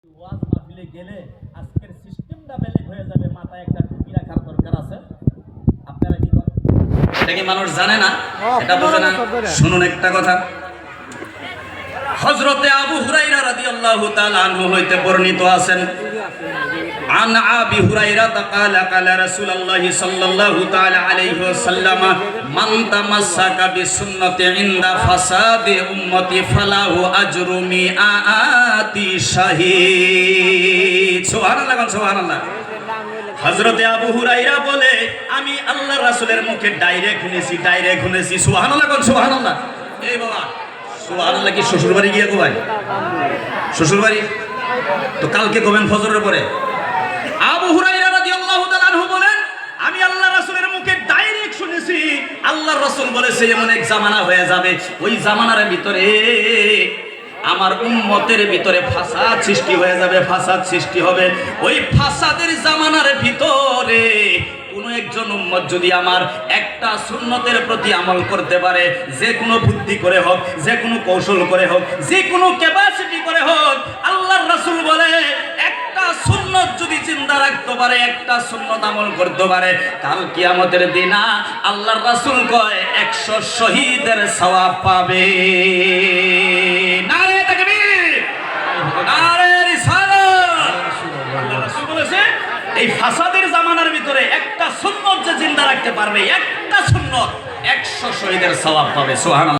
ওয়াজ মাহফিলে গেলে আজকের সিস্টেমটা বেলেগ হয়ে যাবে, মাথায় একটা টুপি রাখার দরকার আছে। আপনারা কি করেন? এটা কি মানুষ জানে না? এটা বোঝে না? শুনুন একটা কথা। হযরতে আবু হুরায়রা রাদিয়াল্লাহু তাআলা আনহু হইতে বর্ণিত আছেন, আন আবি হুরায়রা ক্বালা ক্বালা রাসূলুল্লাহ সাল্লাল্লাহু তাআলা আলাইহি ওয়াসাল্লাম মান তামাসসাকা বিসুন্নতি ইনদা ফাসাদি উম্মতি ফালাহু আজরু মিআতি শাহীদ। সুবহানাল্লাহ, সুবহানাল্লাহ। হযরতে আবু হুরায়রা বলে, আমি আল্লাহর রাসূলের মুখে ডাইরেক্ট শুনেছি। সুবহানাল্লাহ, সুবহানাল্লাহ। এই বাবা, সুবহানাল্লাহ কি শ্বশুর বাড়ি গিয়ে কোবাই? শ্বশুর বাড়ি তো কালকে কবেন ফজরের পরে। আবু হুরায়রা রাদিয়াল্লাহু তাআলা আনহু বলেন, আমি আল্লাহর রাসূলের মুখে ডাইরেক্ট শুনেছি, আল্লাহর রাসূল বলেছে এমন এক জামানা হয়ে যাবে, ওই জামানার ভিতরে আমার উম্মতের ভিতরে ফাসাদ সৃষ্টি হয়ে যাবে, ফাসাদ সৃষ্টি হবে। ওই ফাসাদের জামানার ভিতরে কোনো একজন উম্মত যদি আমার একটা সুন্নতের প্রতি আমল করতে পারে, যে কোনো বুদ্ধি করে হোক, যে কোনো কৌশল করে হোক, যে কোনো ক্যাপাসিটি করে হোক, আল্লাহর রাসূল বলে একটা সুন্নত যদি জিন্দা রাখতে পারে, একটা সুন্নত আমল করতে পারে, কাল কিয়ামতের দিন আল্লাহর রাসূল কয় 100 শহীদের সওয়াব পাবে। নারে তাকবীর, নারে রিসালাত। আল্লাহর রাসূল বলেছে এই ফাসাদের জামানার ভিতরে একটা সুন্নত যে জিন্দা রাখতে পারবে, একটা সুন্নত 100 শহীদের সওয়াব পাবে। সুবহানাল্লাহ।